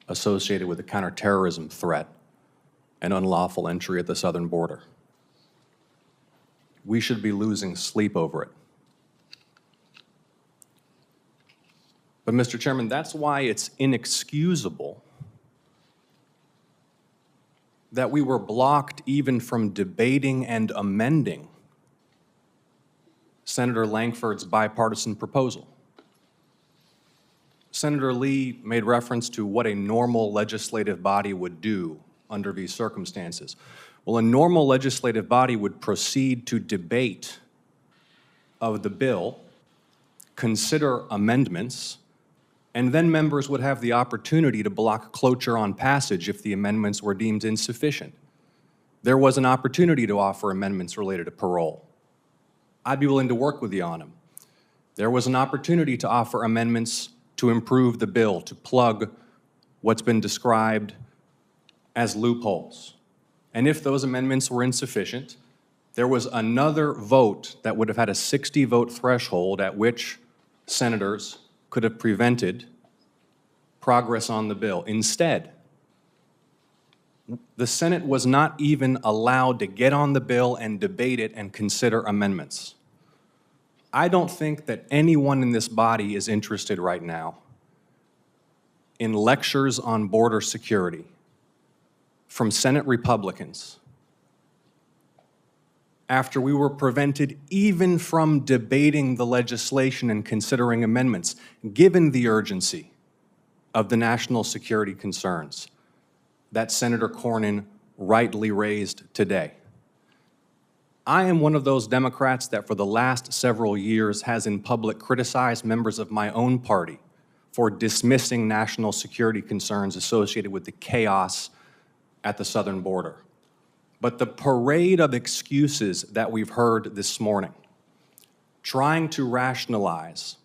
Speaker 8: associated with the counterterrorism threat and unlawful entry at the southern border. We should be losing sleep over it. But, Mr. Chairman, that's why it's inexcusable that we were blocked even from debating and amending Senator Langford's bipartisan proposal. Senator Lee made reference to what a normal legislative body would do under these circumstances? Well, a normal legislative body would proceed to debate of the bill, consider amendments, and then members would have the opportunity to block cloture on passage if the amendments were deemed insufficient. There was an opportunity to offer amendments related to parole. I'd be willing to work with you on them. There was an opportunity to offer amendments to improve the bill, to plug what's been described as loopholes. And if those amendments were insufficient, there was another vote that would have had a 60-vote threshold at which senators could have prevented progress on the bill. Instead, the Senate was not even allowed to get on the bill and debate it and consider amendments. I don't think that anyone in this body is interested right now in lectures on border security from Senate Republicans after we were prevented even from debating the legislation and considering amendments, given the urgency of the national security concerns that Senator Cornyn rightly raised today. I am one of those Democrats that for the last several years has in public criticized members of my own party for dismissing national security concerns associated with the chaos at the southern border. But the parade of excuses that we've heard this morning, trying to rationalize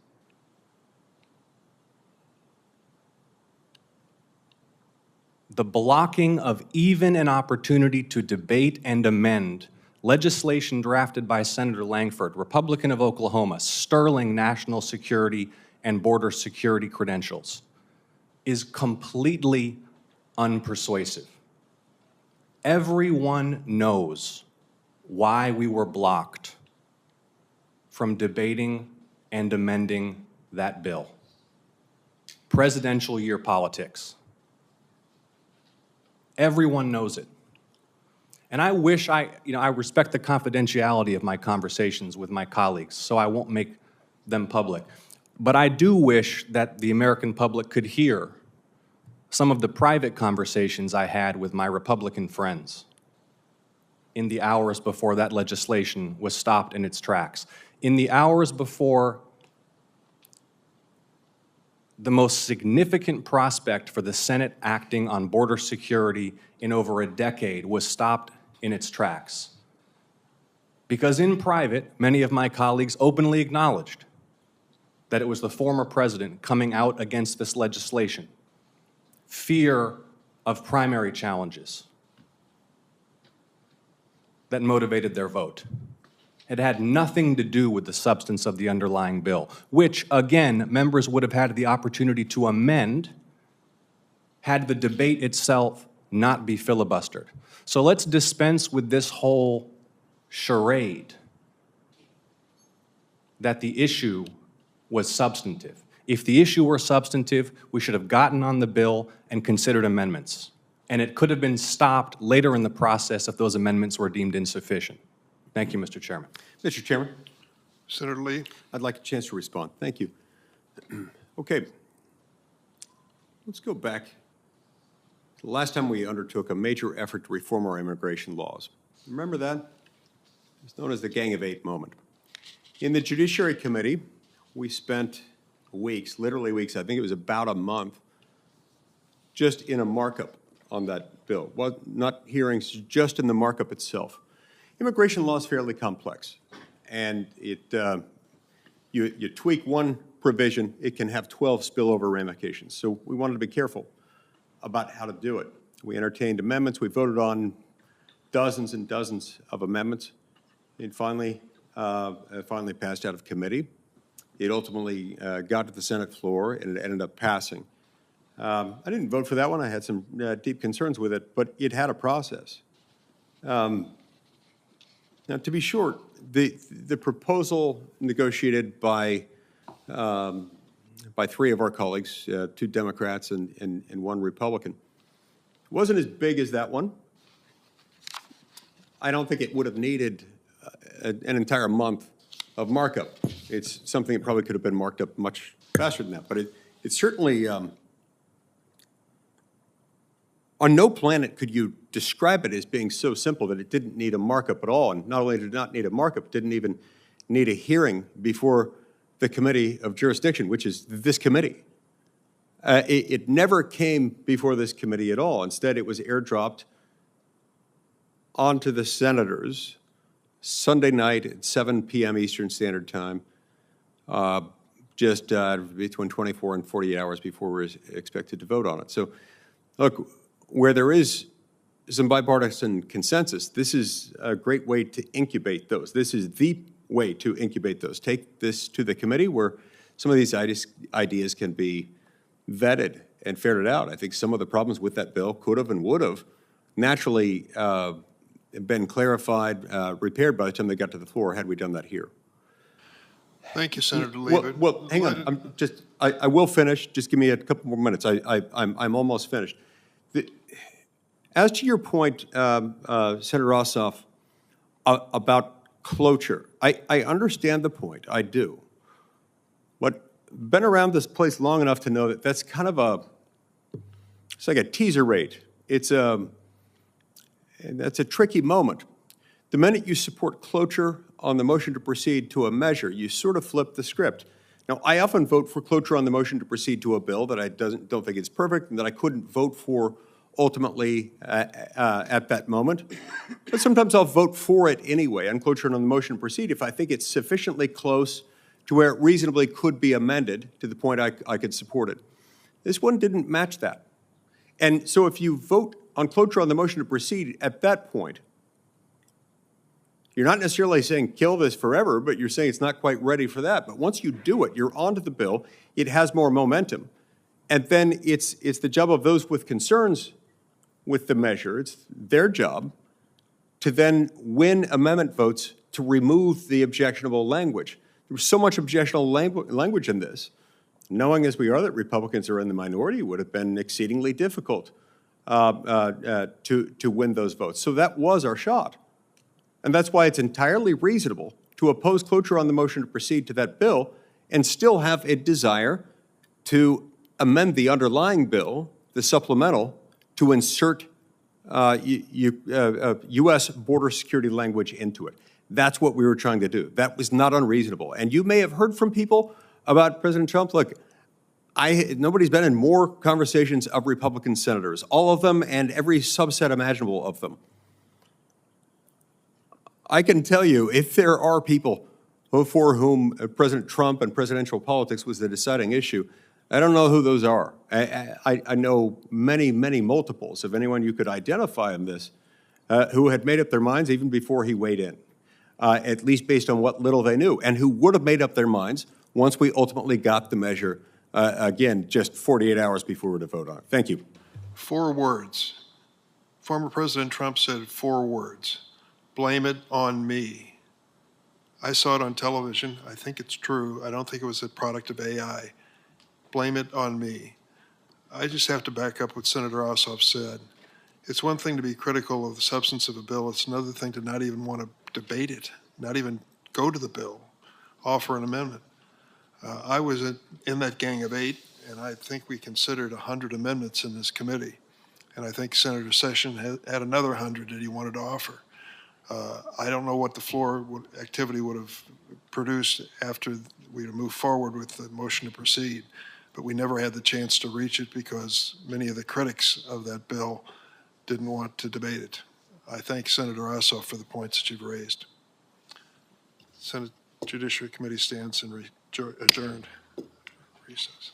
Speaker 8: the blocking of even an opportunity to debate and amend legislation drafted by Senator Langford, Republican of Oklahoma, sterling national security and border security credentials, is completely unpersuasive. Everyone knows why we were blocked from debating and amending that bill. Presidential year politics. Everyone knows it. And I wish I respect the confidentiality of my conversations with my colleagues, so I won't make them public. But I do wish that the American public could hear some of the private conversations I had with my Republican friends in the hours before that legislation was stopped in its tracks. In the hours before the most significant prospect for the Senate acting on border security in over a decade was stopped in its tracks. Because in private, many of my colleagues openly acknowledged that it was the former president coming out against this legislation. Fear of primary challenges that motivated their vote. It had nothing to do with the substance of the underlying bill, which, again, members would have had the opportunity to amend had the debate itself not be filibustered. So let's dispense with this whole charade that the issue was substantive. If the issue were substantive, we should have gotten on the bill and considered amendments. And it could have been stopped later in the process if those amendments were deemed insufficient. Thank you, Mr. Chairman.
Speaker 3: Mr. Chairman,
Speaker 1: Senator Lee?
Speaker 3: I'd like a chance to respond. Thank you. Okay. Let's go back to the last time we undertook a major effort to reform our immigration laws. Remember that? It's known as the Gang of Eight moment. In the Judiciary Committee, we spent weeks, literally weeks, I think it was about a month, just in a markup on that bill. Well, not hearings, just in the markup itself. Immigration law is fairly complex, and you tweak one provision, it can have 12 spillover ramifications. So we wanted to be careful about how to do it. We entertained amendments. We voted on dozens and dozens of amendments. It finally passed out of committee. It ultimately got to the Senate floor, and it ended up passing. I didn't vote for that one. I had some deep concerns with it, but it had a process. Now, to be short, the proposal negotiated by three of our colleagues, two Democrats and one Republican, wasn't as big as that one. I don't think it would have needed an entire month of markup. It's something that probably could have been marked up much faster than that, but it certainly On no planet could you describe it as being so simple that it didn't need a markup at all. And not only did it not need a markup, it didn't even need a hearing before the Committee of Jurisdiction, which is this committee. It never came before this committee at all. Instead, it was airdropped onto the senators Sunday night at 7 p.m. Eastern Standard Time, just between 24 and 48 hours before we're expected to vote on it. So, look, where there is some bipartisan consensus, this is a great way to incubate those. This is the way to incubate those. Take this to the committee where some of these ideas can be vetted and ferreted out. I think some of the problems with that bill could have and would have naturally been clarified, repaired by the time they got to the floor had we done that here.
Speaker 1: Thank you, Senator Lieber.
Speaker 3: Well, hang on. I will finish. Just give me a couple more minutes. I'm almost finished. As to your point, Senator Ossoff, about cloture, I understand the point. I do. But been around this place long enough to know that that's kind of it's like a teaser rate. That's a tricky moment. The minute you support cloture on the motion to proceed to a measure, you sort of flip the script. Now, I often vote for cloture on the motion to proceed to a bill that I don't think it's perfect and that I couldn't vote for ultimately at that moment. But sometimes I'll vote for it anyway on cloture on the motion to proceed if I think it's sufficiently close to where it reasonably could be amended to the point I could support it. This one didn't match that. And so if you vote on cloture on the motion to proceed at that point, you're not necessarily saying kill this forever, but you're saying it's not quite ready for that. But once you do it, you're onto the bill. It has more momentum. And then it's the job of those with concerns with the measure, it's their job to then win amendment votes to remove the objectionable language. There was so much objectionable language in this. Knowing as we are that Republicans are in the minority, it would have been exceedingly difficult to win those votes. So that was our shot. And that's why it's entirely reasonable to oppose cloture on the motion to proceed to that bill and still have a desire to amend the underlying bill, the supplemental, to insert U.S. border security language into it. That's what we were trying to do. That was not unreasonable. And you may have heard from people about President Trump. Look, nobody's been in more conversations of Republican senators, all of them and every subset imaginable of them. I can tell you, if there are people for whom President Trump and presidential politics was the deciding issue, I don't know who those are. I know many, many multiples of anyone you could identify in this who had made up their minds even before he weighed in, at least based on what little they knew, and who would have made up their minds once we ultimately got the measure, again, just 48 hours before we were to vote on it. Thank you.
Speaker 1: 4 words. Former President Trump said 4 words. Blame it on me. I saw it on television. I think it's true. I don't think it was a product of AI. Blame it on me. I just have to back up what Senator Ossoff said. It's one thing to be critical of the substance of a bill. It's another thing to not even want to debate it, not even go to the bill, offer an amendment. I was in that gang of 8, and I think we considered 100 amendments in this committee. And I think Senator Sessions had another 100 that he wanted to offer. I don't know what the floor activity would have produced after we moved forward with the motion to proceed, but we never had the chance to reach it because many of the critics of that bill didn't want to debate it. I thank Senator Ossoff for the points that you've raised. Senate Judiciary Committee stands in adjourned recess.